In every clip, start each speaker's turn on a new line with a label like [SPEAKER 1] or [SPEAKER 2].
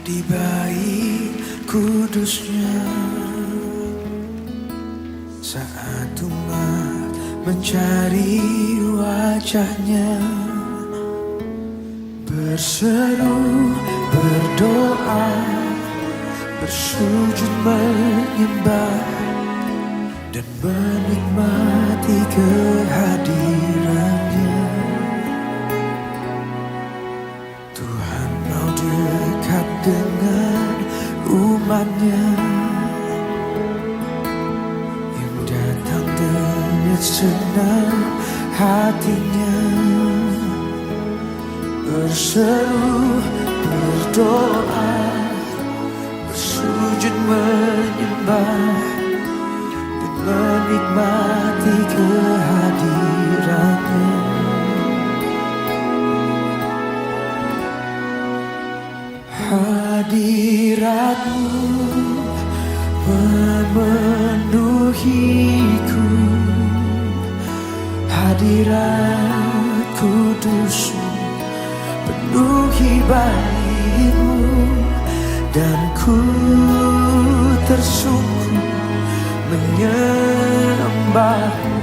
[SPEAKER 1] di bait kudusnya. Saat umat mencari wajahnya, berseru, berdoa, bersujud menyembah dan menikmati kehadirannya. Tuhan mau dekat dengan umatnya yang datang dengan senang hatinya. Berseru, berdoa, bersujud menyembah dan menikmati kehadirannya. Hadiratmu memenuhiku, hadirat kudusmu penuhi baitmu, dan ku tersungkur menyembahmu.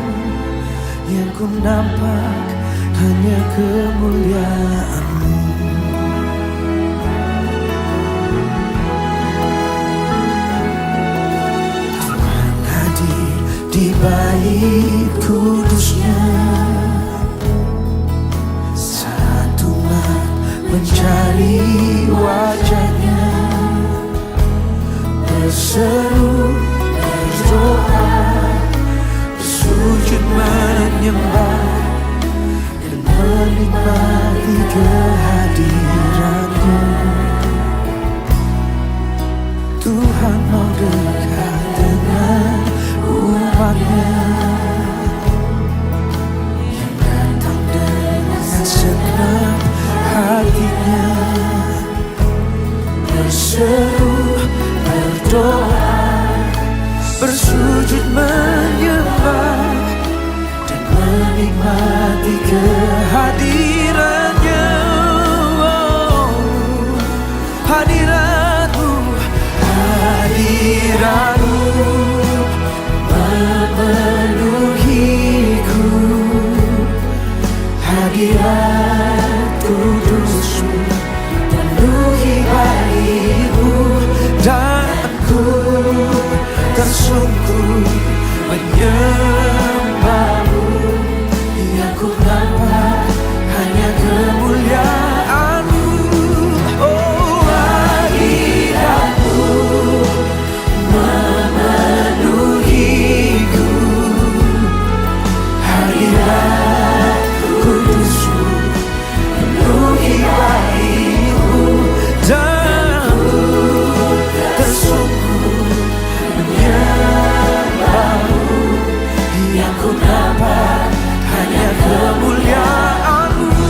[SPEAKER 1] Yang ku nampak hanya kemuliaan-Mu. Tuhan hadir di bait kudusnya. Saat umat mencari wajahnya, berseru, berdoa, bersujud menyembah dan menikmati kehadirannya. Tuhan mau dekat dengan umatnya yang datang dengan senang hatinya. Berseru, berdoa, bersujud menyembah dan menikmati kehadirannya. Hadirat-Mu, hadirat-Mu memenuhiku, hadirat kudus-Mu penuhi baitmu, dan ku tersungkur menyembah-Mu. Yang ku nampak hanya kemuliaan-Mu. Oh, hadirat-Mu memenuhiku, hadirat kudus-Mu penuhi baitmu, dan ku tersungkur menyembah-Mu. Yang ku nampak hanya kemuliaan-Mu.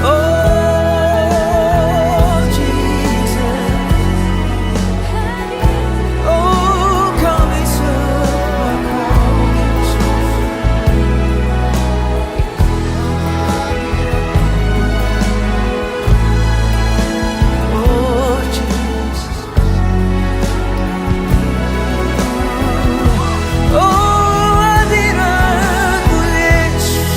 [SPEAKER 1] Oh Jesus, oh kami semua Kau Yesus. Oh Jesus, oh hadirat-Mu Yesus.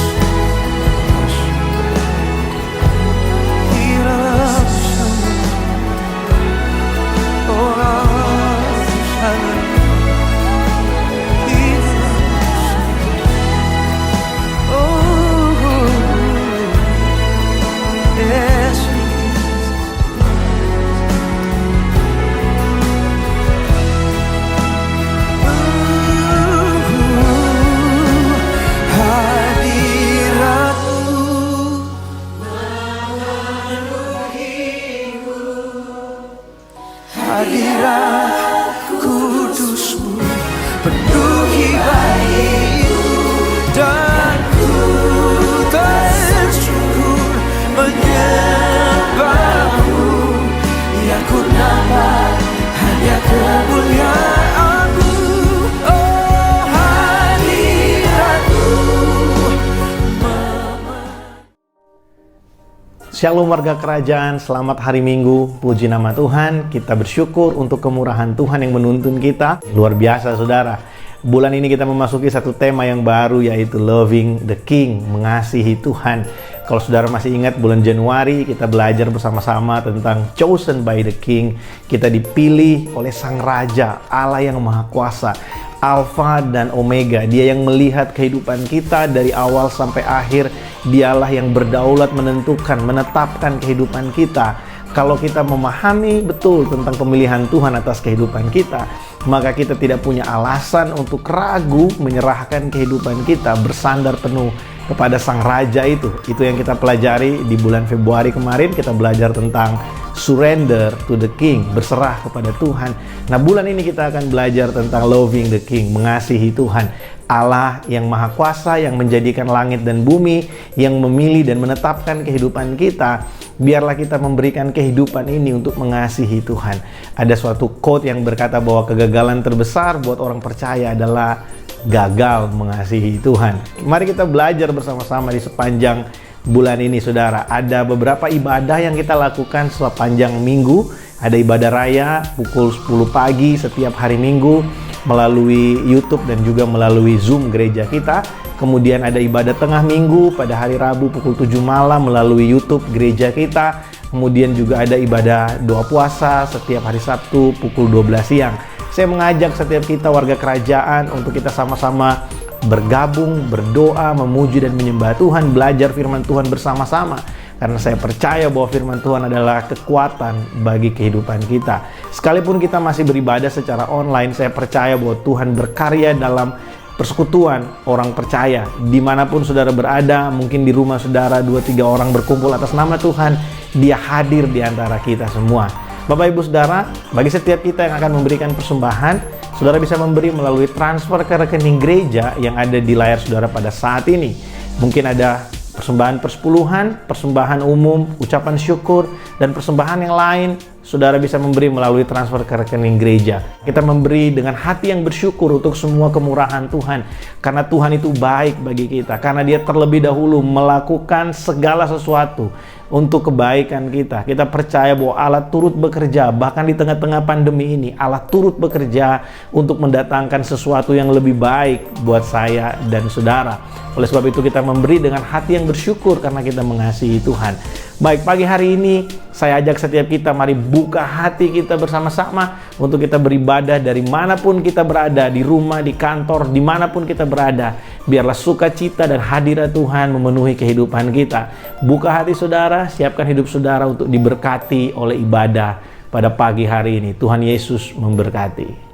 [SPEAKER 1] Oh yes, hadirat kudus-Mu penuhi baitmu, dan ku tersungkur menyembah-Mu. Yang ku nampak hanya kemuliaan-Mu. Oh hadirat-Mu.
[SPEAKER 2] Shalom warga kerajaan, selamat hari Minggu, puji nama Tuhan. Kita bersyukur untuk kemurahan Tuhan yang menuntun kita. Luar biasa saudara, bulan ini kita memasuki satu tema yang baru, yaitu Loving the King, mengasihi Tuhan. Kalau saudara masih ingat, bulan Januari kita belajar bersama-sama tentang Chosen by the King. Kita dipilih oleh Sang Raja, Allah yang Maha Kuasa, Alfa dan Omega. Dia yang melihat kehidupan kita dari awal sampai akhir. Dialah yang berdaulat menentukan, menetapkan kehidupan kita. Kalau kita memahami betul tentang pemilihan Tuhan atas kehidupan kita, maka kita tidak punya alasan untuk ragu menyerahkan kehidupan kita, bersandar penuh kepada Sang Raja itu. Itu yang kita pelajari di bulan Februari kemarin. Kita belajar tentang surrender to the King, berserah kepada Tuhan. Nah, bulan ini kita akan belajar tentang loving the King, mengasihi Tuhan. Allah yang Maha Kuasa, yang menjadikan langit dan bumi, yang memilih dan menetapkan kehidupan kita. Biarlah kita memberikan kehidupan ini untuk mengasihi Tuhan. Ada suatu quote yang berkata bahwa kegagalan terbesar buat orang percaya adalah gagal mengasihi Tuhan. Mari kita belajar bersama-sama di sepanjang bulan ini, saudara. Ada beberapa ibadah yang kita lakukan sepanjang minggu. Ada ibadah raya pukul 10 pagi setiap hari Minggu melalui YouTube dan juga melalui Zoom gereja kita. Kemudian ada ibadah tengah minggu pada hari Rabu pukul 7 malam melalui YouTube gereja kita. Kemudian juga ada ibadah doa puasa setiap hari Sabtu pukul 12 siang. Saya mengajak setiap kita warga kerajaan untuk kita sama-sama bergabung, berdoa, memuji dan menyembah Tuhan, belajar firman Tuhan bersama-sama. Karena saya percaya bahwa firman Tuhan adalah kekuatan bagi kehidupan kita. Sekalipun kita masih beribadah secara online, saya percaya bahwa Tuhan berkarya dalam persekutuan orang percaya. Dimanapun saudara berada, mungkin di rumah saudara 2-3 orang berkumpul atas nama Tuhan, Dia hadir di antara kita semua. Bapak Ibu Saudara, bagi setiap kita yang akan memberikan persembahan, saudara bisa memberi melalui transfer ke rekening gereja yang ada di layar saudara pada saat ini. Mungkin ada persembahan persepuluhan, persembahan umum, ucapan syukur, dan persembahan yang lain. Saudara bisa memberi melalui transfer ke rekening gereja. Kita memberi dengan hati yang bersyukur untuk semua kemurahan Tuhan. Karena Tuhan itu baik bagi kita. Karena Dia terlebih dahulu melakukan segala sesuatu untuk kebaikan kita. Kita percaya bahwa Allah turut bekerja, bahkan di tengah-tengah pandemi ini, Allah turut bekerja untuk mendatangkan sesuatu yang lebih baik buat saya dan saudara. Oleh sebab itu kita memberi dengan hati yang bersyukur karena kita mengasihi Tuhan. Baik, pagi hari ini saya ajak setiap kita, mari buka hati kita bersama-sama untuk kita beribadah dari manapun kita berada, di rumah, di kantor, dimanapun kita berada. Biarlah sukacita dan hadirat Tuhan memenuhi kehidupan kita. Buka hati saudara, siapkan hidup saudara untuk diberkati oleh ibadah pada pagi hari ini. Tuhan Yesus memberkati.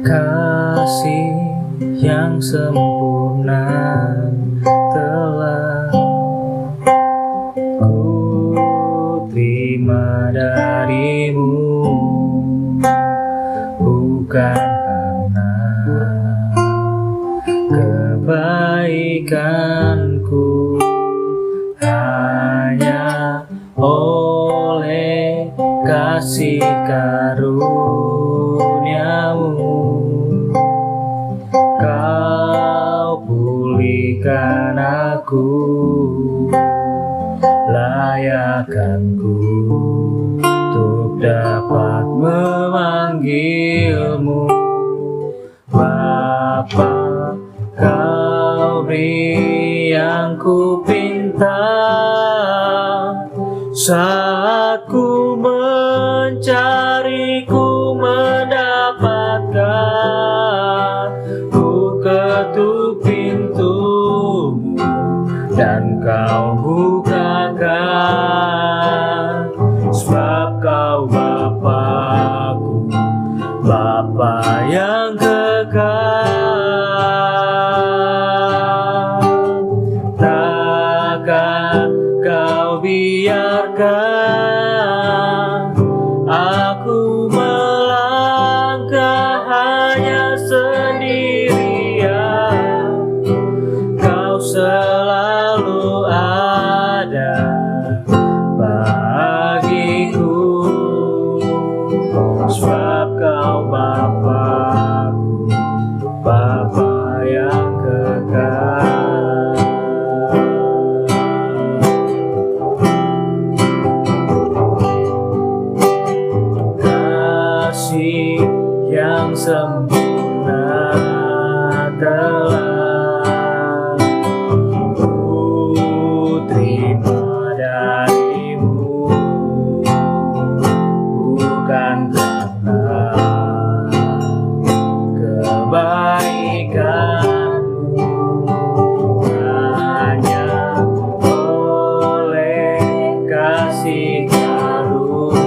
[SPEAKER 3] Kasih yang sempurna telah ku terima darimu, bukan karena kebaikanku, hanya oleh kasih karuniamu. Kau pulihkan berikan aku layakanku untuk dapat memanggilmu Bapa. Kau beri yang ku pinta saat ku mencari, ku mendapatkan. Ku ketuk pintumu dan kau bukakan, sebab kau Bapa-Ku, Bapa yang kekal. Takkan kau biarkan aku melangkah hanya sendirian. Kau selalu ada bagiku, sebab kau Bapa-Ku, Bapa yang kekal. Kasih yang sempurna telah ku terima darimu, bukan karena kebaikanmu, hanya oleh kasih karuniamu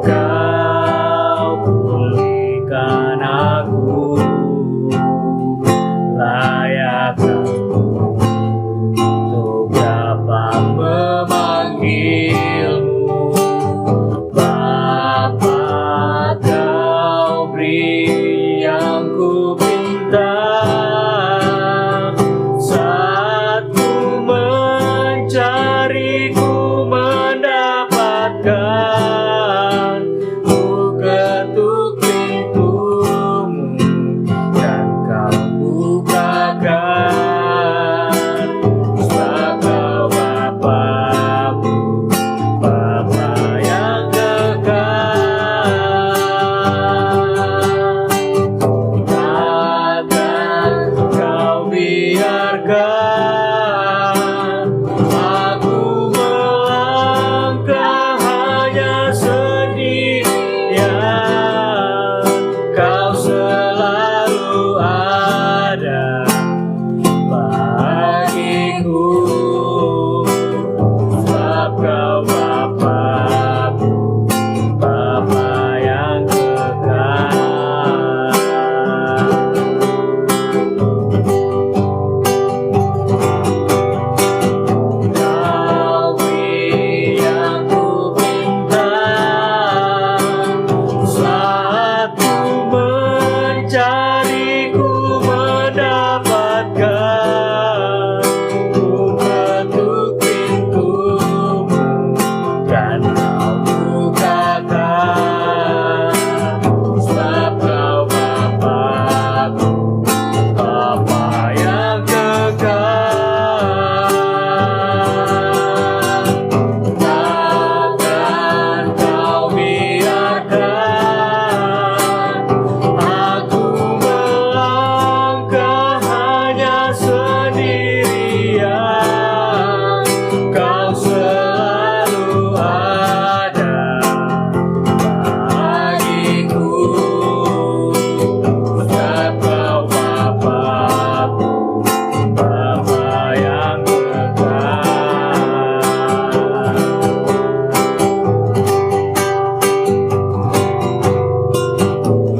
[SPEAKER 3] kau pulihkan aku, layakkanku untuk dapat memanggilmu Bapa. Kau beri yang ku pinta saat ku mencari, ku mendapatkan. Ku ketuk pintumu dan kau bukakan, sebab kau Bapa-Ku, Bapa yang kekal. Takkan kau biarkan aku melangkah hanya sendirian. Kau selalu ada bagiku, sebab kau Bapa-Ku, Bapa yang kekal. Kau beri yang ku pinta saat ku mencari, ku mendapatkan. Ku ketuk pintumu dan kau bukakan, sebab kau Bapa-Ku, Bapa yang kekal. Takkan kau biarkan aku melangkah hanya sendirian. Kau selalu ada bagiku, sebab kau Bapa-Ku, Bapa yang kekal.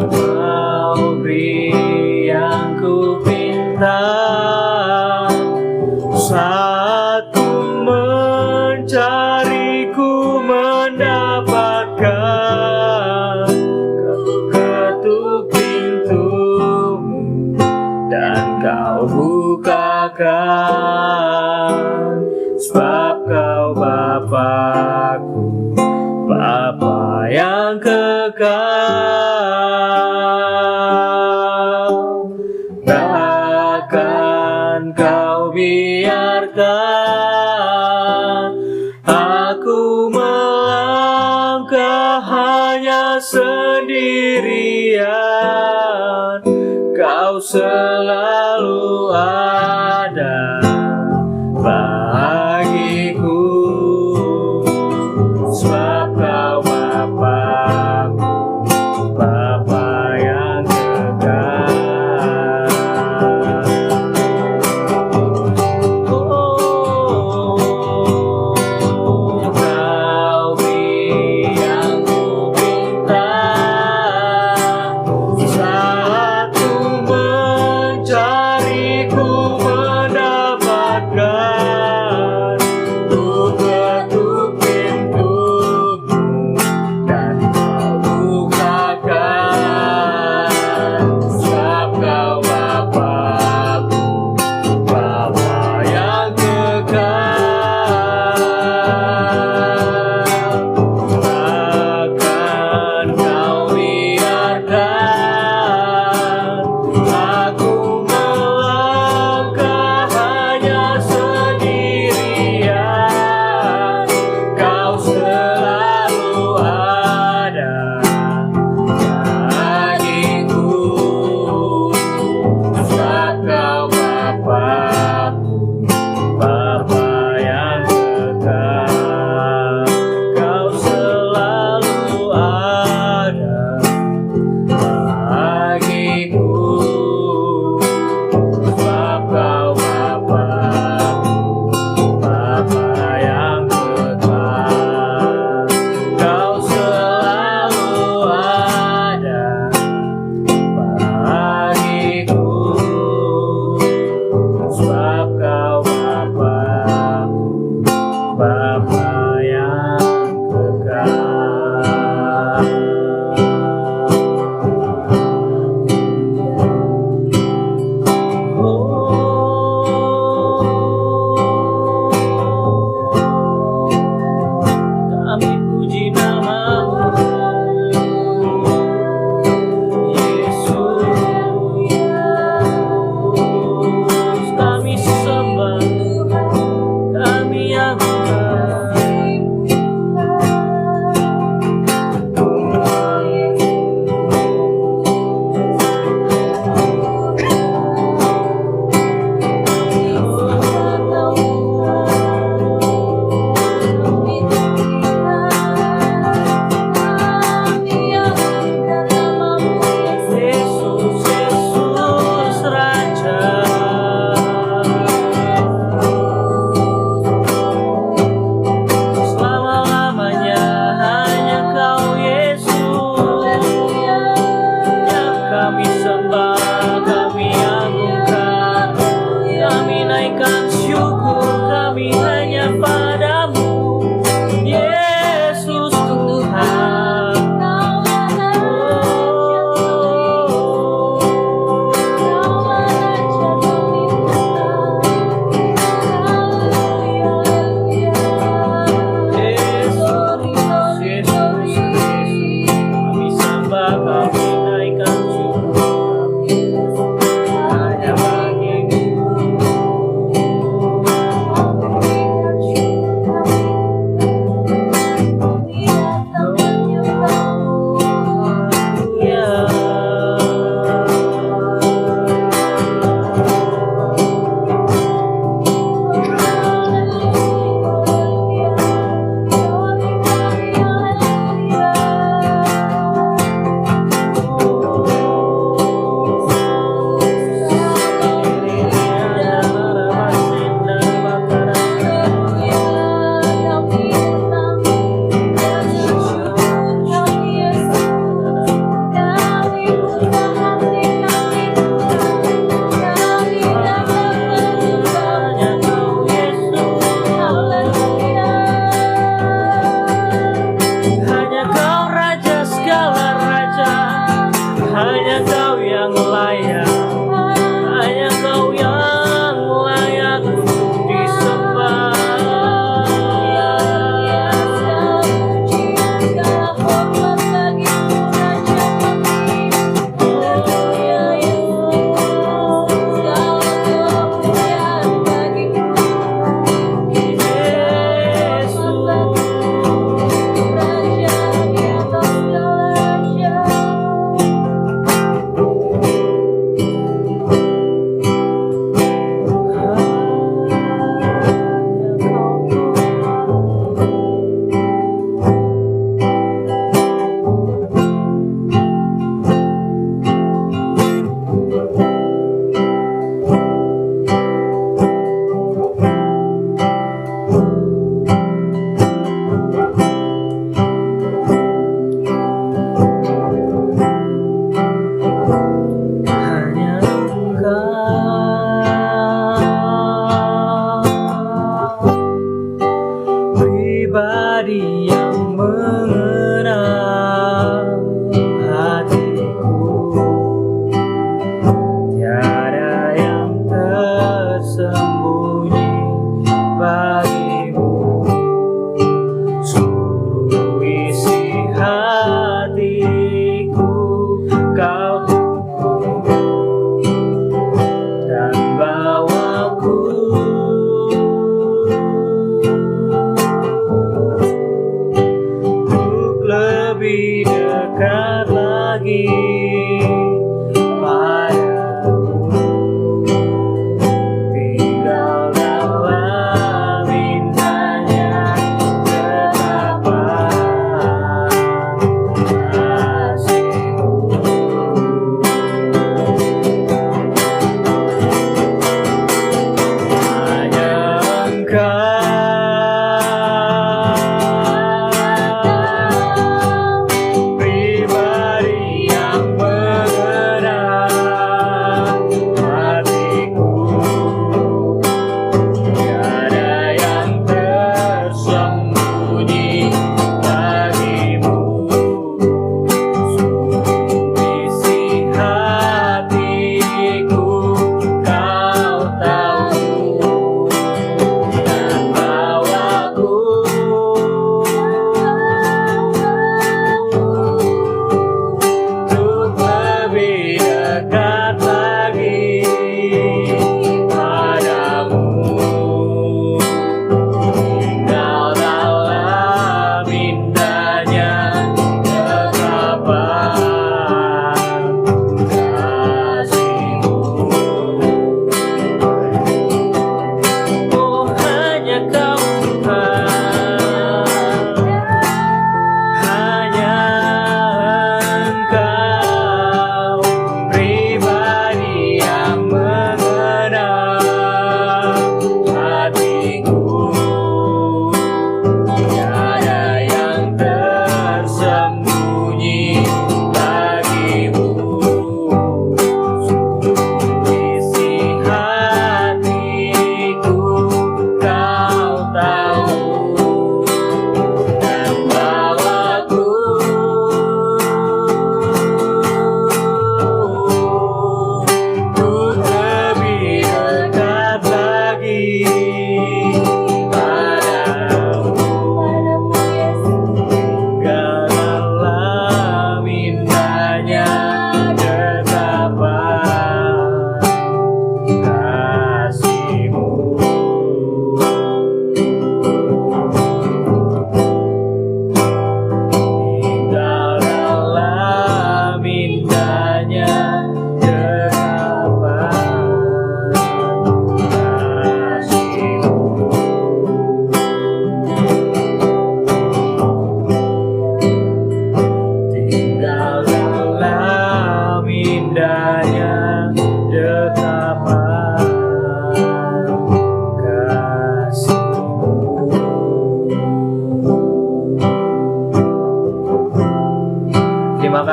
[SPEAKER 3] Kau beri yang ku pinta saat ku mencari, ku mendapatkan. Kau ketuk pintumu dan kau bukakan, sebab kau Bapa-Ku, Bapa yang kekal. Kau biarkan aku melangkah hanya sendirian. Kau selalu ada bagiku, sebab Kau Bapa-Ku, Bapa yang kekal. Kau yang ku pinta saat ku mencari, ku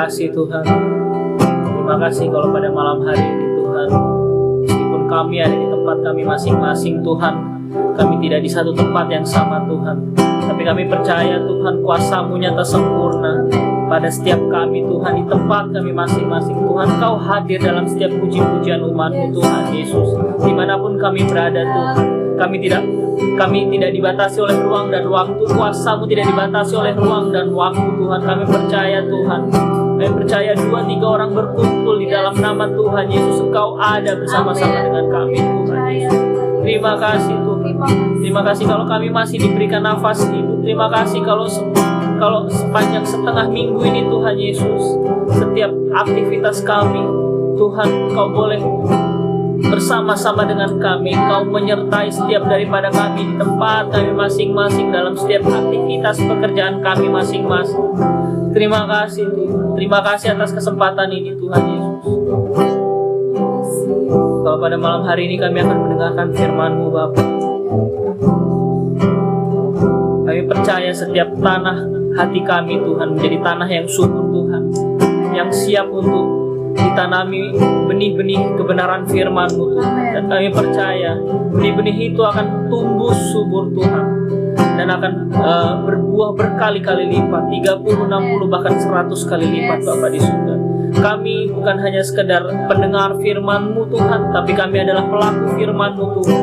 [SPEAKER 3] kasih Tuhan. Terima kasih kalau pada malam hari ini Tuhan, meskipun kami ada di tempat kami masing-masing Tuhan, kami tidak di satu tempat yang sama Tuhan, tapi kami percaya Tuhan kuasa-Mu nyata sempurna pada setiap kami Tuhan, di tempat kami masing-masing Tuhan. Kau hadir dalam setiap puji-pujian umat-Mu Tuhan Yesus, dimanapun kami berada Tuhan. Kami tidak dibatasi oleh ruang dan waktu. Kuasa-Mu tidak dibatasi oleh ruang dan waktu Tuhan. Kami percaya Tuhan, kami percaya 2-3 orang berkumpul di dalam nama Tuhan Yesus, Engkau ada bersama-sama dengan kami Tuhan Yesus. Terima kasih Tuhan. Terima kasih kalau kami masih diberikan nafas hidup. Terima kasih kalau sepanjang setengah minggu ini Tuhan Yesus, setiap aktivitas kami Tuhan, Kau boleh bersama-sama dengan kami. Kau menyertai setiap daripada kami di tempat kami masing-masing, dalam setiap aktivitas pekerjaan kami masing-masing. Terima kasih Tuhan. Terima kasih atas kesempatan ini Tuhan Yesus. Kalau pada malam hari ini kami akan mendengarkan firman-Mu Bapa, kami percaya setiap tanah hati kami Tuhan menjadi tanah yang subur Tuhan, yang siap untuk ditanami benih-benih kebenaran firman-Mu Tuhan. Dan kami percaya benih-benih itu akan tumbuh subur Tuhan, dan akan berbuah berkali-kali lipat, 30, 60, bahkan 100 kali lipat Bapa di surga. Kami bukan hanya sekedar pendengar firman-Mu Tuhan, tapi kami adalah pelaku firman-Mu Tuhan.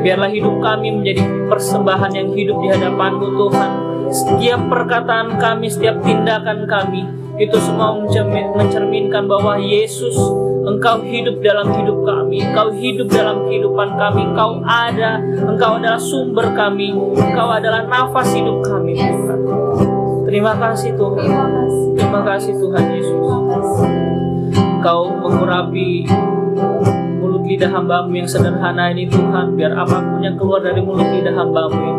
[SPEAKER 3] Biarlah hidup kami menjadi persembahan yang hidup di hadapan-Mu Tuhan. Setiap perkataan kami, setiap tindakan kami, itu semua mencerminkan bahwa Yesus, Engkau hidup dalam hidup kami, Engkau hidup dalam kehidupan kami, Engkau adalah sumber kami, Engkau adalah nafas hidup kami Tuhan. Terima kasih Tuhan. Terima kasih Tuhan Yesus. Engkau mengurapi mulut lidah hamba-Mu yang sederhana ini Tuhan, biar apapun yang keluar dari mulut lidah hamba-Mu ini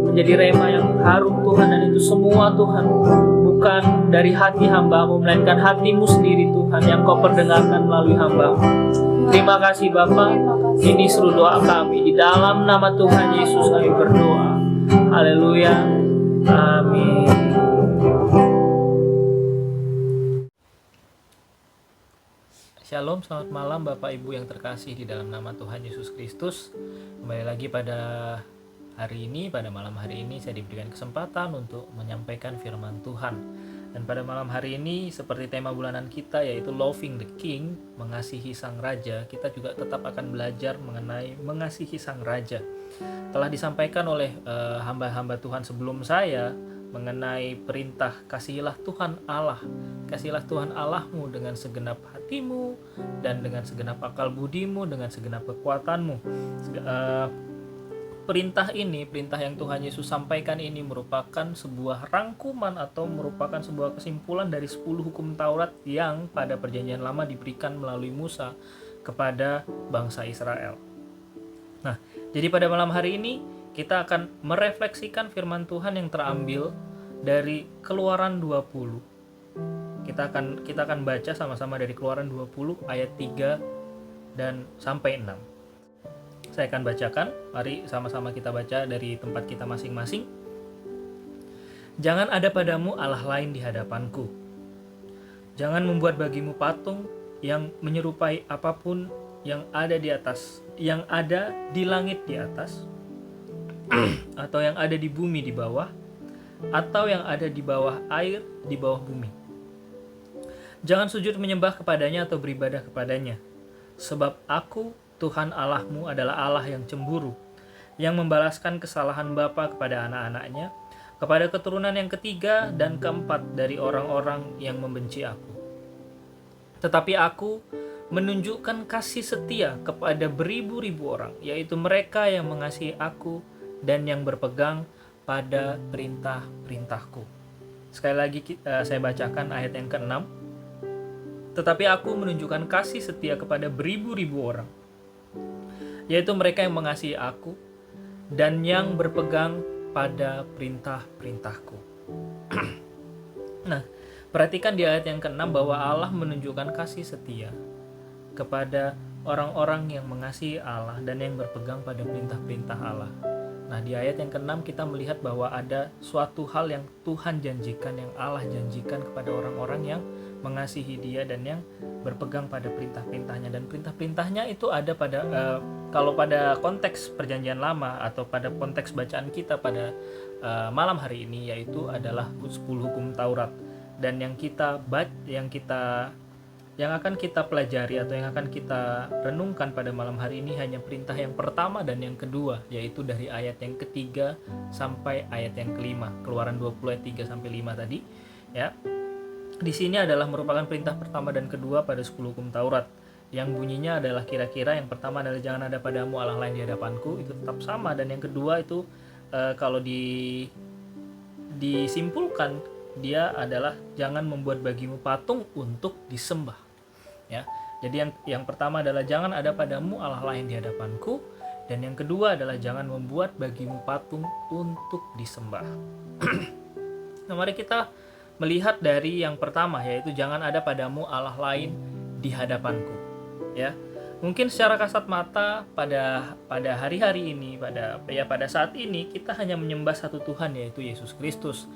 [SPEAKER 3] menjadi rema yang harum Tuhan, dan itu semua Tuhan bukan dari hati hamba-Mu, melainkan hati-Mu sendiri Tuhan yang Kau perdengarkan melalui hamba-Mu. Terima kasih Bapa. Ini seluruh doa kami di dalam nama Tuhan Yesus kami berdoa. Haleluya. Amin. Shalom, selamat malam Bapak Ibu yang terkasih di dalam nama Tuhan Yesus Kristus. Kembali lagi pada hari ini, pada malam hari ini saya diberikan kesempatan untuk menyampaikan firman Tuhan. Dan pada malam hari ini, seperti tema bulanan kita yaitu Loving the King, mengasihi Sang Raja, kita juga tetap akan belajar mengenai mengasihi Sang Raja. Telah disampaikan oleh hamba-hamba Tuhan sebelum saya mengenai perintah kasihilah Tuhan Allah. Kasihilah Tuhan Allahmu dengan segenap hatimu dan dengan segenap akal budimu, dengan segenap kekuatanmu. Perintah yang Tuhan Yesus sampaikan ini merupakan sebuah rangkuman atau merupakan sebuah kesimpulan dari 10 hukum Taurat yang pada perjanjian lama diberikan melalui Musa kepada bangsa Israel. Nah, jadi pada malam hari ini kita akan merefleksikan firman Tuhan yang terambil dari Keluaran 20. Kita akan baca sama-sama dari Keluaran 20 ayat 3 dan sampai 6. Saya akan bacakan, mari sama-sama kita baca dari tempat kita masing-masing. Jangan ada padamu Allah lain di hadapanku. Jangan membuat bagimu patung yang menyerupai apapun yang ada di atas, yang ada di langit di atas, atau yang ada di bumi di bawah, atau yang ada di bawah air di bawah bumi. Jangan sujud menyembah kepadanya atau beribadah kepadanya, sebab Aku, Tuhan Allahmu adalah Allah yang cemburu, yang membalaskan kesalahan bapa kepada anak-anaknya, kepada keturunan yang ketiga dan keempat dari orang-orang yang membenci Aku. Tetapi Aku menunjukkan kasih setia kepada beribu-ribu orang, yaitu mereka yang mengasihi Aku dan yang berpegang pada perintah-perintahku. Sekali lagi saya bacakan ayat yang ke-6. Tetapi Aku menunjukkan kasih setia kepada beribu-ribu orang, yaitu mereka yang mengasihi Aku dan yang berpegang pada perintah-perintahku. Nah, perhatikan di ayat yang ke-6 bahwa Allah menunjukkan kasih setia kepada orang-orang yang mengasihi Allah dan yang berpegang pada perintah-perintah Allah. Nah, di ayat yang ke-6 kita melihat bahwa ada suatu hal yang Tuhan janjikan, yang Allah janjikan kepada orang-orang yang mengasihi Dia dan yang berpegang pada perintah-perintahnya. Dan perintah-perintahnya itu ada pada kalau pada konteks perjanjian lama atau pada konteks bacaan kita pada malam hari ini, yaitu adalah 10 hukum Taurat. Dan yang akan kita pelajari atau yang akan kita renungkan pada malam hari ini hanya perintah yang pertama dan yang kedua, yaitu dari ayat yang ketiga sampai ayat yang kelima, Keluaran 20 ayat 3 sampai 5 tadi, ya. Di sini adalah merupakan perintah pertama dan kedua pada 10 hukum Taurat, yang bunyinya adalah kira-kira yang pertama adalah jangan ada padamu Allah lain di hadapanku, itu tetap sama. Dan yang kedua itu kalau disimpulkan, dia adalah jangan membuat bagimu patung untuk disembah, ya. Jadi yang pertama adalah jangan ada padamu Allah lain di hadapanku, dan yang kedua adalah jangan membuat bagimu patung untuk disembah. Nah, mari kita melihat dari yang pertama, yaitu jangan ada padamu Allah lain di hadapanku, ya. Mungkin secara kasat mata pada hari-hari ini, pada saat ini kita hanya menyembah satu Tuhan, yaitu Yesus Kristus.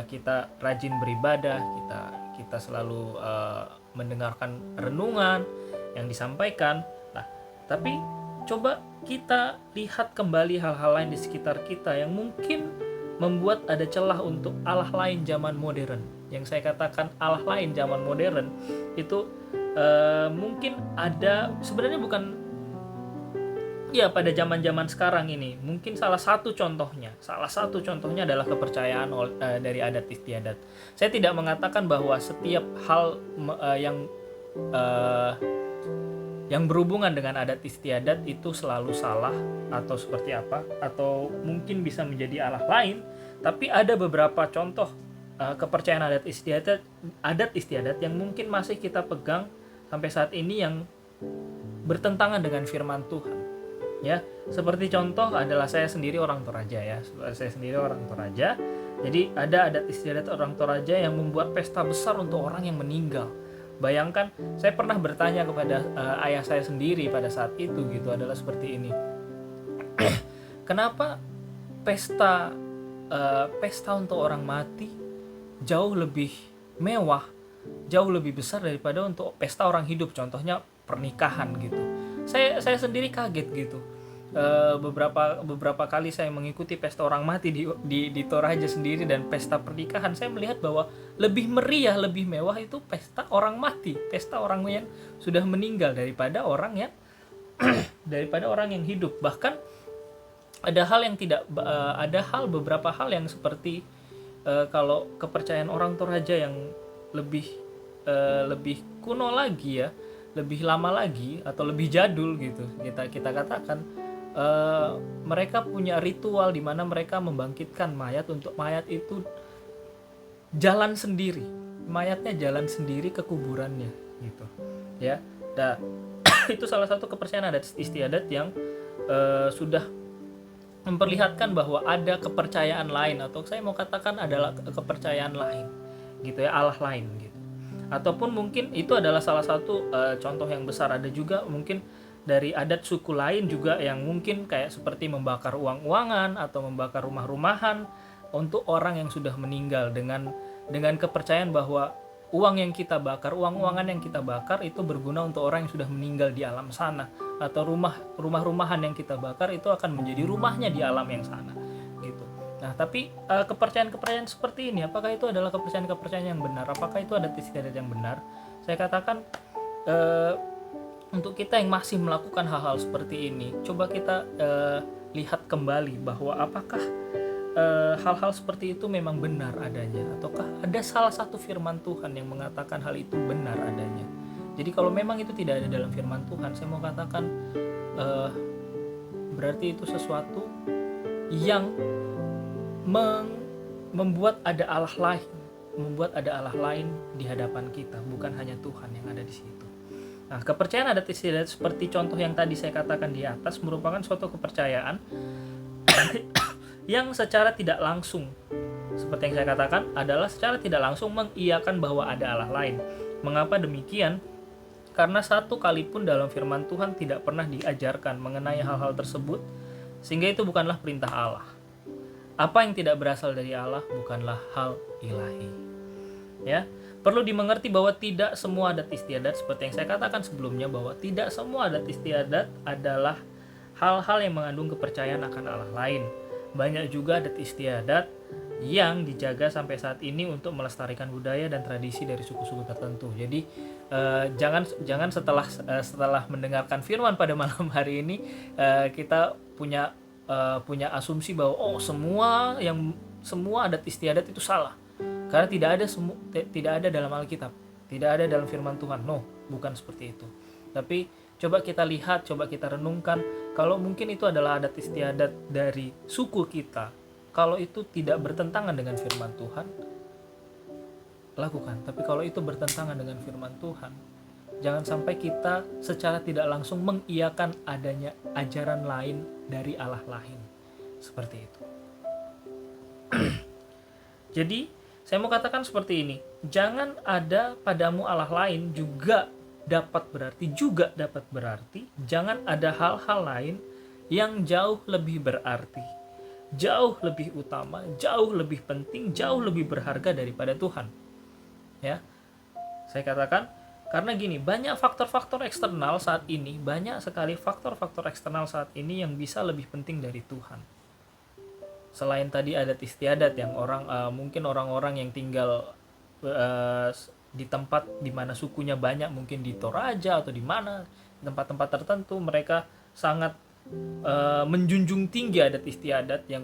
[SPEAKER 3] Kita rajin beribadah, kita selalu mendengarkan renungan yang disampaikan. Nah, tapi coba kita lihat kembali hal-hal lain di sekitar kita yang mungkin membuat ada celah untuk Allah lain zaman modern. Yang saya katakan Allah lain zaman modern itu mungkin ada, sebenarnya bukan ya pada zaman-zaman sekarang ini. Mungkin salah satu contohnya adalah kepercayaan dari adat istiadat. Saya tidak mengatakan bahwa setiap hal yang berhubungan dengan adat istiadat itu selalu salah atau seperti apa, atau mungkin bisa menjadi Allah lain. Tapi ada beberapa contoh kepercayaan adat istiadat yang mungkin masih kita pegang sampai saat ini, yang bertentangan dengan firman Tuhan, ya. Seperti contoh adalah saya sendiri orang Toraja, ya. Jadi ada adat istiadat orang Toraja yang membuat pesta besar untuk orang yang meninggal. Bayangkan, saya pernah bertanya kepada ayah saya sendiri pada saat itu, gitu, adalah seperti ini. Kenapa pesta untuk orang mati jauh lebih mewah, jauh lebih besar daripada untuk pesta orang hidup, contohnya pernikahan, gitu. Saya sendiri kaget, gitu. Beberapa kali saya mengikuti pesta orang mati di Toraja sendiri dan pesta pernikahan, saya melihat bahwa lebih meriah, lebih mewah itu pesta orang mati, pesta orang yang sudah meninggal daripada orang yang hidup. Bahkan beberapa hal yang seperti kalau kepercayaan orang Toraja yang lebih kuno lagi, ya, lebih lama lagi atau lebih jadul, gitu, kita katakan, mereka punya ritual di mana mereka membangkitkan mayat, untuk mayat itu jalan sendiri, mayatnya jalan sendiri ke kuburannya, gitu, ya. Nah, itu salah satu kepercayaan adat istiadat yang sudah memperlihatkan bahwa ada kepercayaan lain, atau saya mau katakan adalah kepercayaan lain, gitu, ya, Allah lain, gitu. Ataupun mungkin itu adalah salah satu contoh yang besar. Ada juga mungkin dari adat suku lain juga yang mungkin kayak seperti membakar uang-uangan atau membakar rumah-rumahan untuk orang yang sudah meninggal, dengan kepercayaan bahwa uang yang kita bakar, uang-uangan yang kita bakar itu berguna untuk orang yang sudah meninggal di alam sana, atau rumah-rumahan yang kita bakar itu akan menjadi rumahnya di alam yang sana, gitu. Nah, tapi kepercayaan-kepercayaan seperti ini, apakah itu adalah kepercayaan-kepercayaan yang benar? Apakah itu adat istiadat yang benar? Saya katakan untuk kita yang masih melakukan hal-hal seperti ini, coba kita lihat kembali bahwa apakah hal-hal seperti itu memang benar adanya, ataukah ada salah satu firman Tuhan yang mengatakan hal itu benar adanya. Jadi kalau memang itu tidak ada dalam firman Tuhan, saya mau katakan berarti itu sesuatu yang membuat ada Allah lain di hadapan kita, bukan hanya Tuhan yang ada di situ. Nah, kepercayaan adat istiadat seperti contoh yang tadi saya katakan di atas merupakan suatu kepercayaan yang secara tidak langsung, seperti yang saya katakan, adalah secara tidak langsung mengiyakan bahwa ada Allah lain. Mengapa demikian? Karena satu kali pun dalam firman Tuhan tidak pernah diajarkan mengenai hal-hal tersebut, Sehingga itu bukanlah perintah Allah. Apa yang tidak berasal dari Allah bukanlah hal ilahi. Ya, perlu dimengerti bahwa tidak semua adat istiadat, seperti yang saya katakan sebelumnya, bahwa tidak semua adat istiadat adalah hal-hal yang mengandung kepercayaan akan Allah lain. Banyak juga adat istiadat yang dijaga sampai saat ini untuk melestarikan budaya dan tradisi dari suku-suku tertentu. Jadi jangan setelah mendengarkan firman pada malam hari ini kita punya asumsi bahwa semua adat istiadat itu salah. Karena tidak ada dalam Alkitab, tidak ada dalam firman Tuhan. No, bukan seperti itu. Tapi coba kita lihat, coba kita renungkan, kalau mungkin itu adalah adat istiadat dari suku kita, kalau itu tidak bertentangan dengan firman Tuhan, lakukan. Tapi kalau itu bertentangan dengan firman Tuhan, jangan sampai kita secara tidak langsung mengiyakan adanya ajaran lain dari Allah lain. Seperti itu. Jadi, saya mau katakan seperti ini. Jangan ada padamu Allah lain juga dapat berarti jangan ada hal-hal lain yang jauh lebih berarti, jauh lebih utama, jauh lebih penting, jauh lebih berharga daripada Tuhan. Ya. Saya katakan karena gini, banyak faktor-faktor eksternal saat ini, banyak sekali faktor-faktor eksternal saat ini yang bisa lebih penting dari Tuhan. Selain tadi adat istiadat yang mungkin orang-orang yang tinggal di tempat di mana sukunya banyak, mungkin di Toraja atau di mana, tempat-tempat tertentu, mereka sangat menjunjung tinggi adat istiadat yang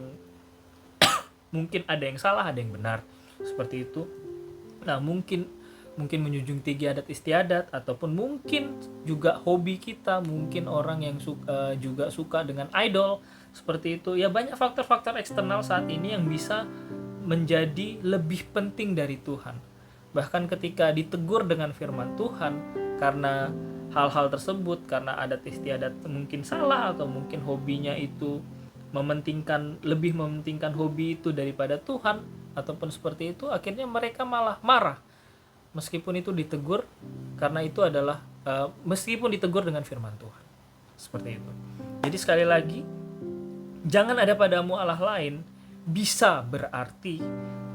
[SPEAKER 3] mungkin ada yang salah, ada yang benar, seperti itu. Nah, mungkin menjunjung tinggi adat istiadat, ataupun mungkin juga hobi kita, mungkin orang yang juga suka dengan idol, seperti itu. Ya, banyak faktor-faktor eksternal saat ini yang bisa menjadi lebih penting dari Tuhan. Bahkan ketika ditegur dengan firman Tuhan karena hal-hal tersebut, karena adat istiadat mungkin salah, atau mungkin hobinya itu lebih mementingkan hobi itu daripada Tuhan, ataupun seperti itu, akhirnya mereka malah marah meskipun itu ditegur, karena itu adalah meskipun ditegur dengan firman Tuhan. Seperti itu. Jadi sekali lagi, jangan ada padamu Allah lain bisa berarti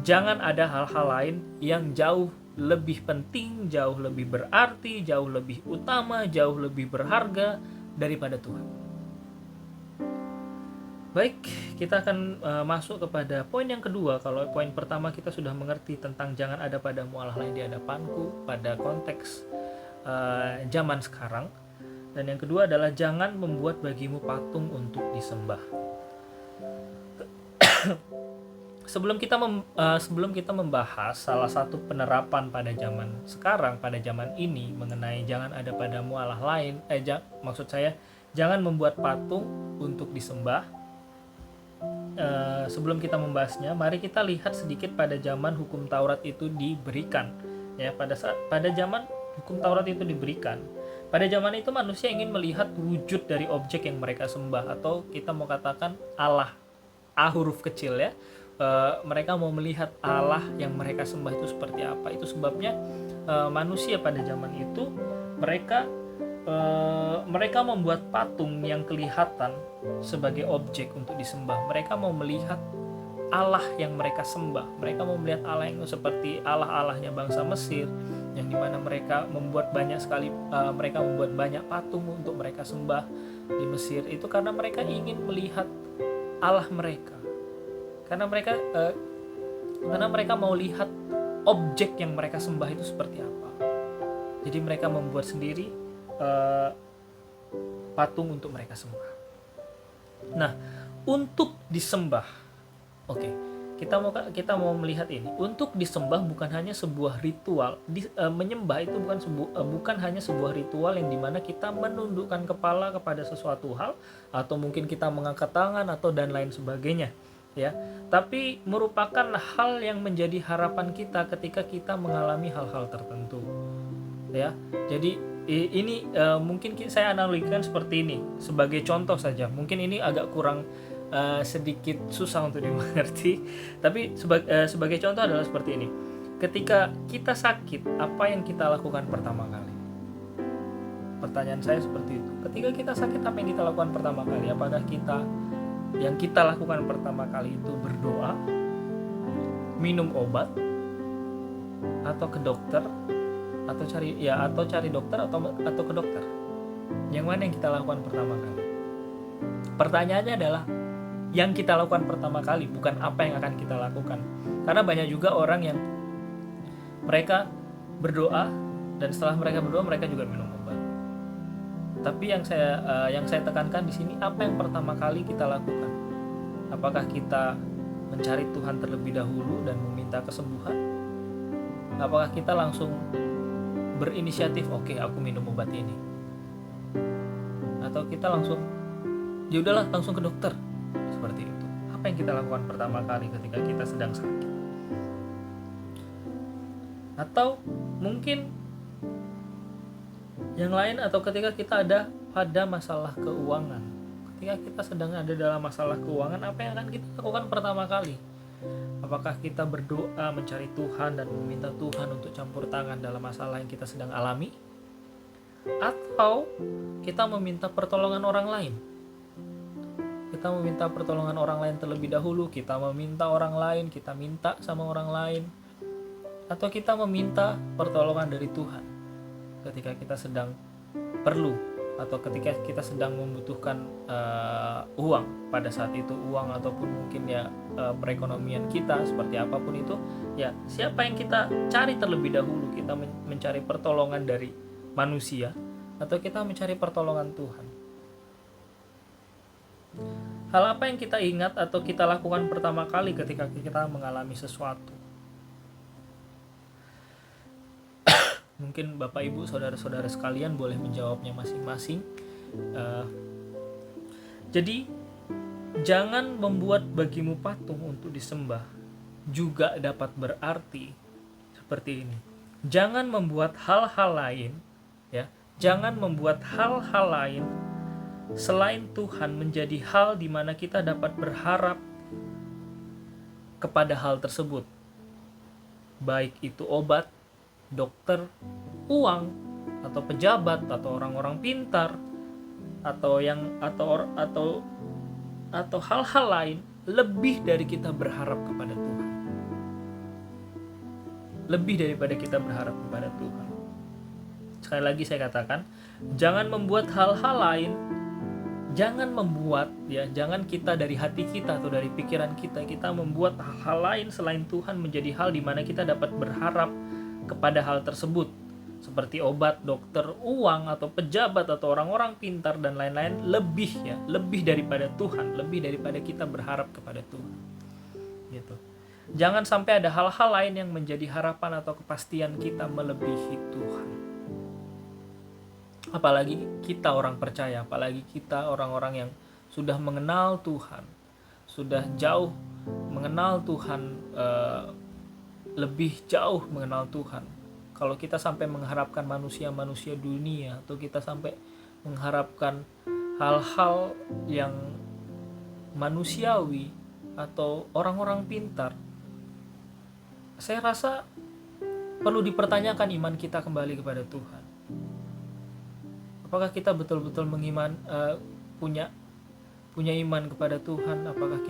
[SPEAKER 3] jangan ada hal-hal lain yang jauh lebih penting, jauh lebih berarti, jauh lebih utama, jauh lebih berharga daripada Tuhan. Baik, kita akan masuk kepada poin yang kedua. Kalau poin pertama kita sudah mengerti tentang jangan ada padamu Allah lain di hadapanku pada konteks zaman sekarang. Dan yang kedua adalah jangan membuat bagimu patung untuk disembah. Sebelum kita membahas salah satu penerapan pada zaman sekarang, pada zaman ini mengenai jangan ada padamu Allah lain, maksud saya jangan membuat patung untuk disembah. Sebelum kita membahasnya, mari kita lihat sedikit pada zaman hukum Taurat itu diberikan. Ya, pada zaman hukum Taurat itu diberikan, pada zaman itu manusia ingin melihat wujud dari objek yang mereka sembah, atau kita mau katakan Allah, A huruf kecil ya. Mereka mau melihat Allah yang mereka sembah itu seperti apa. Itu sebabnya manusia pada zaman itu mereka membuat patung yang kelihatan sebagai objek untuk disembah. Mereka mau melihat Allah yang mereka sembah. Mereka mau melihat Allah yang seperti Allah-Allahnya bangsa Mesir, yang dimana mereka membuat banyak patung untuk mereka sembah di Mesir. Itu karena mereka ingin melihat Allah mereka. Karena mereka mau lihat objek yang mereka sembah itu seperti apa. Jadi mereka membuat sendiri patung untuk mereka sembah. Nah, untuk disembah, kita mau melihat ini. Untuk disembah bukan hanya sebuah ritual. Menyembah itu bukan hanya sebuah ritual yang dimana kita menundukkan kepala kepada sesuatu hal, atau mungkin kita mengangkat tangan atau dan lain sebagainya. Ya, tapi merupakan hal yang menjadi harapan kita ketika kita mengalami hal-hal tertentu. Ya, jadi ini mungkin saya analogikan seperti ini sebagai contoh saja. Mungkin ini agak kurang sedikit susah untuk dimengerti, tapi sebagai contoh adalah seperti ini. Ketika kita sakit, apa yang kita lakukan pertama kali? Pertanyaan saya seperti itu. Ketika kita sakit, apa yang kita lakukan pertama kali? Apakah kita yang kita lakukan pertama kali itu berdoa, minum obat, atau ke dokter, atau cari dokter atau ke dokter? Yang mana yang kita lakukan pertama kali? Pertanyaannya adalah yang kita lakukan pertama kali, bukan apa yang akan kita lakukan. Karena banyak juga orang yang mereka berdoa, dan setelah mereka berdoa mereka juga minum obat. Tapi yang saya tekankan di sini, apa yang pertama kali kita lakukan? Apakah kita mencari Tuhan terlebih dahulu dan meminta kesembuhan? Apakah kita langsung berinisiatif, oke, aku minum obat ini? Atau kita langsung, ya udahlah, langsung ke dokter? Seperti itu. Apa yang kita lakukan pertama kali ketika kita sedang sakit? Atau mungkin yang lain, atau ketika kita ada pada masalah keuangan. Ketika kita sedang ada dalam masalah keuangan, apa yang akan kita lakukan pertama kali? Apakah kita berdoa mencari Tuhan dan meminta Tuhan untuk campur tangan dalam masalah yang kita sedang alami? Atau kita meminta pertolongan orang lain? Kita meminta pertolongan orang lain terlebih dahulu, kita meminta orang lain, kita minta sama orang lain, atau kita meminta pertolongan dari Tuhan ketika kita sedang perlu, atau ketika kita sedang membutuhkan uang pada saat itu, uang ataupun mungkin perekonomian kita, seperti apapun itu, ya siapa yang kita cari terlebih dahulu? Kita mencari pertolongan dari manusia atau kita mencari pertolongan Tuhan? Hal apa yang kita ingat atau kita lakukan pertama kali ketika kita mengalami sesuatu? Mungkin Bapak, Ibu, saudara-saudara sekalian boleh menjawabnya masing-masing. Jadi, jangan membuat bagimu patung untuk disembah juga dapat berarti seperti ini. Jangan membuat hal-hal lain, ya. Jangan membuat hal-hal lain selain Tuhan menjadi hal di mana kita dapat berharap kepada hal tersebut. Baik itu obat, dokter, uang, atau pejabat, atau orang-orang pintar, atau hal-hal lain, lebih dari kita berharap kepada Tuhan. Lebih daripada kita berharap kepada Tuhan. Sekali lagi saya katakan, jangan membuat hal-hal lain, jangan kita dari hati kita atau dari pikiran kita membuat hal-hal lain selain Tuhan menjadi hal di mana kita dapat berharap kepada hal tersebut, seperti obat, dokter, uang, atau pejabat, atau orang-orang pintar dan lain-lain, lebih daripada Tuhan, lebih daripada kita berharap kepada Tuhan. Gitu. Jangan sampai ada hal-hal lain yang menjadi harapan atau kepastian kita melebihi Tuhan. Apalagi kita orang percaya, apalagi kita orang-orang yang sudah mengenal Tuhan, sudah jauh mengenal Tuhan, lebih jauh mengenal Tuhan. Kalau kita sampai mengharapkan manusia-manusia dunia, atau kita sampai mengharapkan hal-hal yang manusiawi atau orang-orang pintar, saya rasa perlu dipertanyakan iman kita kembali kepada Tuhan. Apakah kita betul-betul punya iman kepada Tuhan? Apakah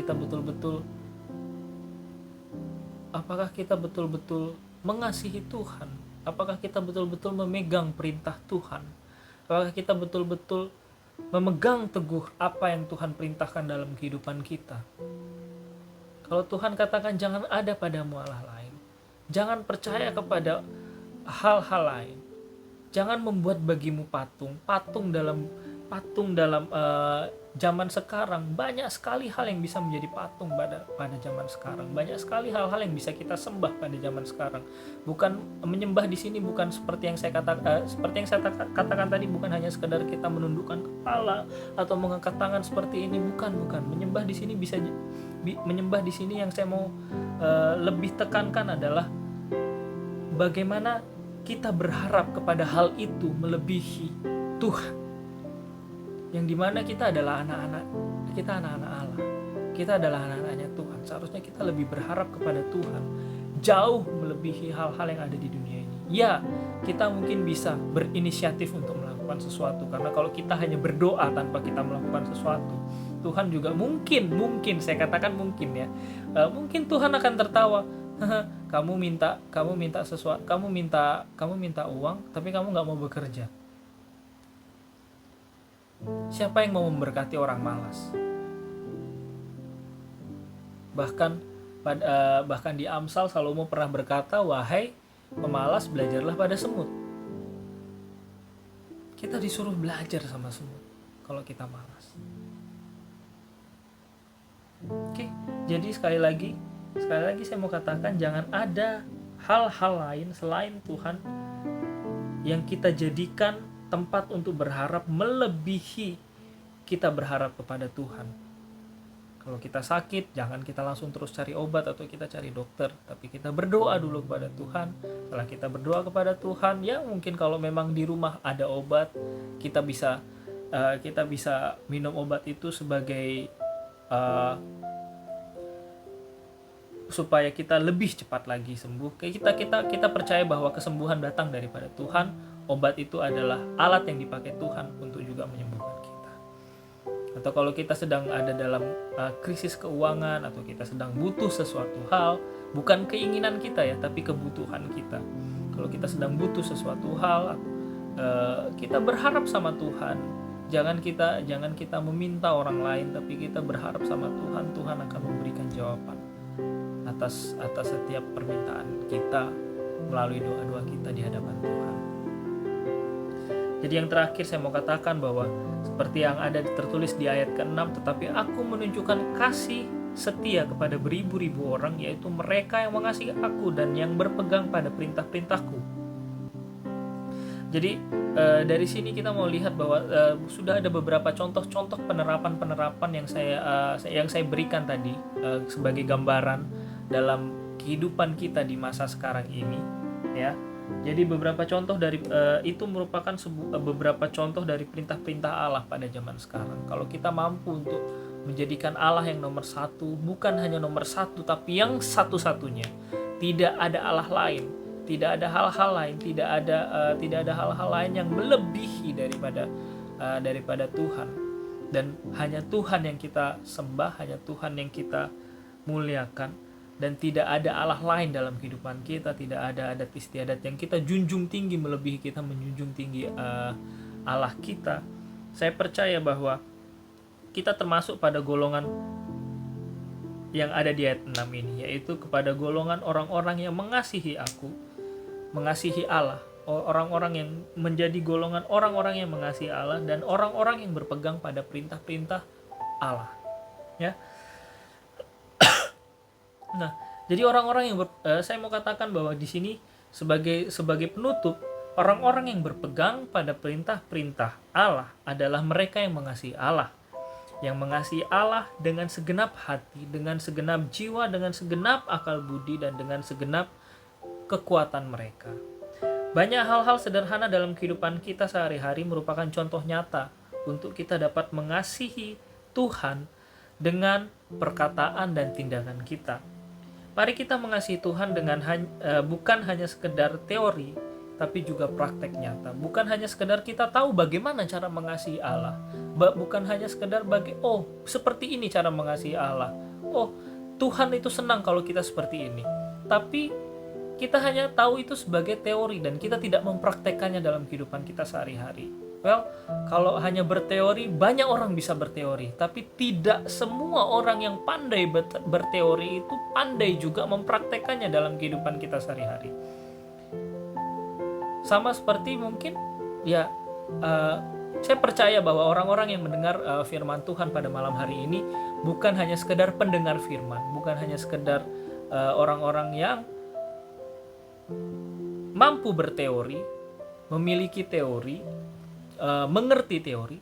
[SPEAKER 3] kita betul-betul mengasihi Tuhan? Apakah kita betul-betul memegang perintah Tuhan? Apakah kita betul-betul memegang teguh apa yang Tuhan perintahkan dalam kehidupan kita? Kalau Tuhan katakan jangan ada padamu Allah lain, jangan percaya kepada hal-hal lain, jangan membuat bagimu patung dalam zaman sekarang. Banyak sekali hal yang bisa menjadi patung pada zaman sekarang. Banyak sekali hal-hal yang bisa kita sembah pada zaman sekarang. Bukan menyembah di sini, bukan seperti yang saya katakan tadi, bukan hanya sekedar kita menundukkan kepala atau mengangkat tangan seperti ini, bukan. Menyembah di sini menyembah di sini yang saya mau lebih tekankan adalah bagaimana kita berharap kepada hal itu melebihi Tuhan. Yang dimana kita adalah anak-anak Allah. Kita adalah anak-anaknya Tuhan. Seharusnya kita lebih berharap kepada Tuhan, jauh melebihi hal-hal yang ada di dunia ini. Ya, kita mungkin bisa berinisiatif untuk melakukan sesuatu, karena kalau kita hanya berdoa tanpa kita melakukan sesuatu, Tuhan juga mungkin saya katakan mungkin ya, mungkin Tuhan akan tertawa. kamu minta sesuatu, kamu minta uang, tapi kamu nggak mau bekerja. Siapa yang mau memberkati orang malas? Bahkan di Amsal Salomo pernah berkata, wahai pemalas, belajarlah pada semut. Kita disuruh belajar sama semut kalau kita malas. Oke, jadi sekali lagi saya mau katakan, jangan ada hal-hal lain selain Tuhan yang kita jadikan tempat untuk berharap melebihi kita berharap kepada Tuhan. Kalau kita sakit, jangan kita langsung terus cari obat atau kita cari dokter, tapi kita berdoa dulu kepada Tuhan. Setelah kita berdoa kepada Tuhan, ya mungkin kalau memang di rumah ada obat, kita bisa minum obat itu sebagai supaya kita lebih cepat lagi sembuh. Kita percaya bahwa kesembuhan datang daripada Tuhan. Obat itu adalah alat yang dipakai Tuhan untuk juga menyembuhkan kita. Atau kalau kita sedang ada dalam krisis keuangan, atau kita sedang butuh sesuatu hal, bukan keinginan kita ya, tapi kebutuhan kita. Kalau kita sedang butuh sesuatu hal, kita berharap sama Tuhan. Jangan kita meminta orang lain, tapi kita berharap sama Tuhan. Tuhan akan memberikan jawaban atas setiap permintaan kita melalui doa-doa kita di hadapan Tuhan. Jadi yang terakhir saya mau katakan bahwa seperti yang ada tertulis di ayat ke-6, tetapi aku menunjukkan kasih setia kepada beribu-ribu orang, yaitu mereka yang mengasihi aku dan yang berpegang pada perintah-perintahku. Jadi dari sini kita mau lihat bahwa sudah ada beberapa contoh-contoh penerapan yang saya berikan tadi sebagai gambaran dalam kehidupan kita di masa sekarang ini, ya. Jadi beberapa contoh dari itu merupakan beberapa contoh dari perintah-perintah Allah pada zaman sekarang. Kalau kita mampu untuk menjadikan Allah yang nomor satu, bukan hanya nomor satu, tapi yang satu-satunya, tidak ada Allah lain, tidak ada hal-hal lain, tidak ada hal-hal lain yang melebihi daripada Tuhan. Dan hanya Tuhan yang kita sembah, hanya Tuhan yang kita muliakan. Dan tidak ada Allah lain dalam kehidupan kita, tidak ada adat istiadat yang kita junjung tinggi melebihi kita menjunjung tinggi Allah kita. Saya percaya bahwa kita termasuk pada golongan yang ada di ayat 6 ini, yaitu kepada golongan orang-orang yang mengasihi aku, mengasihi Allah, orang-orang yang menjadi golongan orang-orang yang mengasihi Allah dan orang-orang yang berpegang pada perintah-perintah Allah, ya. Nah, jadi orang-orang yang saya mau katakan bahwa di sini sebagai penutup, orang-orang yang berpegang pada perintah-perintah Allah adalah mereka yang mengasihi Allah. Yang mengasihi Allah dengan segenap hati, dengan segenap jiwa, dengan segenap akal budi, dan dengan segenap kekuatan mereka. Banyak hal-hal sederhana dalam kehidupan kita sehari-hari merupakan contoh nyata untuk kita dapat mengasihi Tuhan dengan perkataan dan tindakan kita. Mari kita mengasihi Tuhan dengan bukan hanya sekedar teori, tapi juga praktek nyata. Bukan hanya sekedar kita tahu bagaimana cara mengasihi Allah. Bukan hanya sekedar seperti ini cara mengasihi Allah. Tuhan itu senang kalau kita seperti ini. Tapi kita hanya tahu itu sebagai teori dan kita tidak mempraktekkannya dalam kehidupan kita sehari-hari. Kalau hanya berteori, banyak orang bisa berteori, tapi tidak semua orang yang pandai berteori itu pandai juga mempraktekkannya dalam kehidupan kita sehari-hari. Sama seperti mungkin, saya percaya bahwa orang-orang yang mendengar firman Tuhan pada malam hari ini bukan hanya sekedar pendengar firman, bukan hanya sekedar orang-orang yang mampu berteori, memiliki teori, mengerti teori,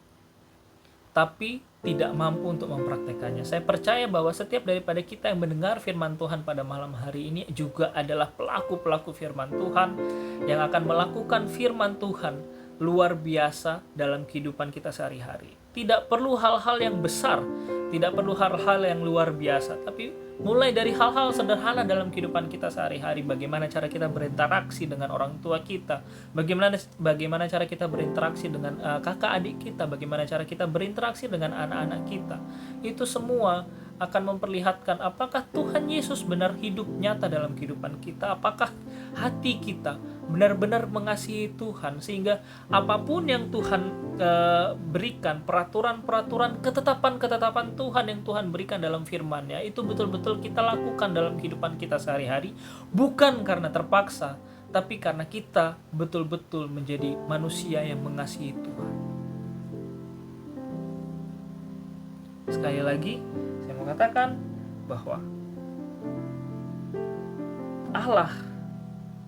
[SPEAKER 3] tapi tidak mampu untuk mempraktekannya. Saya percaya bahwa setiap daripada kita yang mendengar firman Tuhan pada malam hari ini juga adalah pelaku-pelaku firman Tuhan yang akan melakukan firman Tuhan luar biasa dalam kehidupan kita sehari-hari. Tidak perlu hal-hal yang besar, tidak perlu hal-hal yang luar biasa, tapi mulai dari hal-hal sederhana dalam kehidupan kita sehari-hari. Bagaimana cara kita berinteraksi dengan orang tua kita, bagaimana cara kita berinteraksi dengan kakak adik kita, bagaimana cara kita berinteraksi dengan anak-anak kita. Itu semua akan memperlihatkan apakah Tuhan Yesus benar hidup nyata dalam kehidupan kita, apakah hati kita benar-benar mengasihi Tuhan, sehingga apapun yang Tuhan berikan, peraturan-peraturan, ketetapan-ketetapan Tuhan yang Tuhan berikan dalam firman-Nya, itu betul-betul kita lakukan dalam kehidupan kita sehari-hari, bukan karena terpaksa, tapi karena kita betul-betul menjadi manusia yang mengasihi Tuhan. Sekali lagi, saya mau katakan bahwa Allah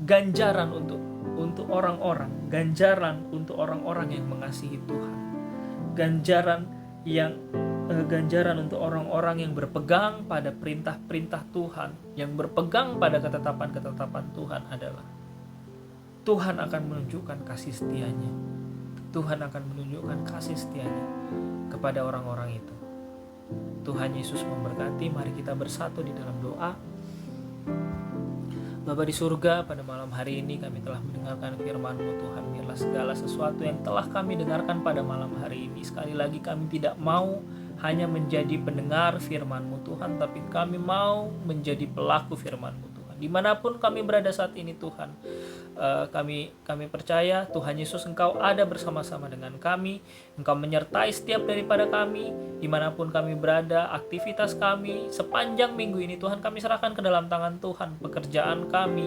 [SPEAKER 3] ganjaran untuk orang-orang, ganjaran untuk orang-orang yang mengasihi Tuhan, ganjaran untuk orang-orang yang berpegang pada perintah-perintah Tuhan, yang berpegang pada ketetapan-ketetapan Tuhan adalah Tuhan akan menunjukkan kasih setia-Nya. Tuhan akan menunjukkan kasih setia-Nya kepada orang-orang itu. Tuhan Yesus memberkati. Mari kita bersatu di dalam doa. Bapa di surga, pada malam hari ini kami telah mendengarkan firman-Mu Tuhan. Biarlah segala sesuatu yang telah kami dengarkan pada malam hari ini, sekali lagi kami tidak mau hanya menjadi pendengar firman-Mu Tuhan, tapi kami mau menjadi pelaku firman-Mu Tuhan. Dimanapun kami berada saat ini Tuhan, kami percaya Tuhan Yesus, Engkau ada bersama-sama dengan kami. Engkau menyertai setiap daripada kami, dimanapun kami berada, aktivitas kami sepanjang minggu ini Tuhan kami serahkan ke dalam tangan Tuhan. Pekerjaan kami,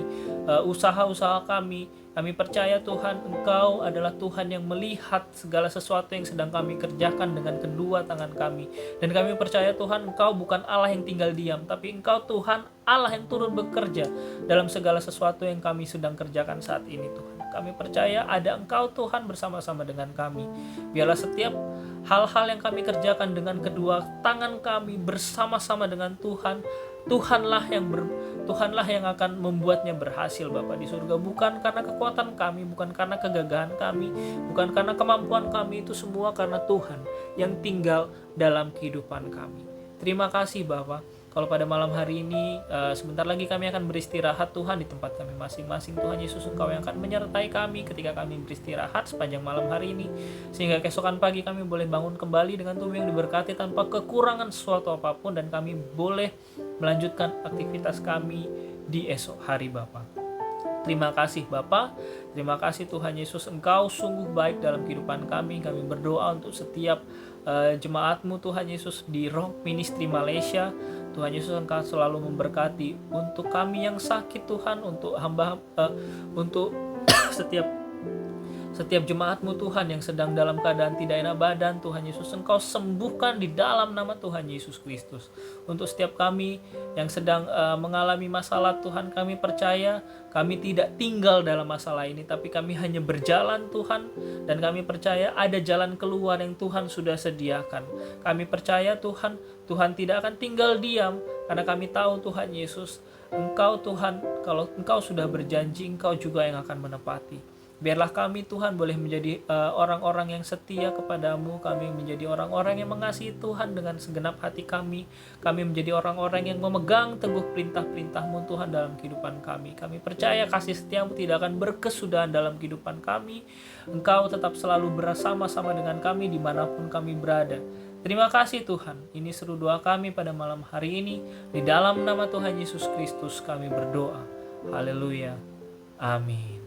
[SPEAKER 3] usaha-usaha kami percaya Tuhan, Engkau adalah Tuhan yang melihat segala sesuatu yang sedang kami kerjakan dengan kedua tangan kami. Dan kami percaya Tuhan, Engkau bukan Allah yang tinggal diam, tapi Engkau Tuhan Allah yang turun bekerja dalam segala sesuatu yang kami sedang kerjakan saat ini Tuhan. Kami percaya ada Engkau Tuhan bersama-sama dengan kami. Biarlah setiap hal-hal yang kami kerjakan dengan kedua tangan kami bersama-sama dengan Tuhan, Tuhanlah yang akan membuatnya berhasil Bapa di surga. Bukan karena kekuatan kami, bukan karena kegagahan kami, bukan karena kemampuan kami, itu semua karena Tuhan yang tinggal dalam kehidupan kami. Terima kasih Bapa. Kalau pada malam hari ini, sebentar lagi kami akan beristirahat Tuhan di tempat kami masing-masing. Tuhan Yesus, Engkau yang akan menyertai kami ketika kami beristirahat sepanjang malam hari ini, sehingga keesokan pagi kami boleh bangun kembali dengan tubuh yang diberkati tanpa kekurangan sesuatu apapun, dan kami boleh melanjutkan aktivitas kami di esok hari Bapa. Terima kasih Bapa, terima kasih Tuhan Yesus, Engkau sungguh baik dalam kehidupan kami. Kami berdoa untuk setiap jemaat-Mu Tuhan Yesus di Rock Ministry Malaysia. Tuhan Yesus, Engkau selalu memberkati untuk kami yang sakit Tuhan, untuk untuk setiap jemaat-Mu Tuhan yang sedang dalam keadaan tidak enak badan. Tuhan Yesus, Engkau sembuhkan di dalam nama Tuhan Yesus Kristus. Untuk setiap kami yang sedang mengalami masalah Tuhan, kami percaya kami tidak tinggal dalam masalah ini, tapi kami hanya berjalan Tuhan, dan kami percaya ada jalan keluar yang Tuhan sudah sediakan. Kami percaya Tuhan tidak akan tinggal diam, karena kami tahu Tuhan Yesus, Engkau Tuhan, kalau Engkau sudah berjanji, Engkau juga yang akan menepati. Biarlah kami Tuhan boleh menjadi orang-orang yang setia kepadamu. Kami menjadi orang-orang yang mengasihi Tuhan dengan segenap hati kami. Kami menjadi orang-orang yang memegang teguh perintah-perintah-Mu Tuhan dalam kehidupan kami. Kami percaya kasih setiamu tidak akan berkesudahan dalam kehidupan kami. Engkau tetap selalu bersama-sama dengan kami dimanapun kami berada. Terima kasih Tuhan. Ini seru doa kami pada malam hari ini. Di dalam nama Tuhan Yesus Kristus kami berdoa. Haleluya. Amin.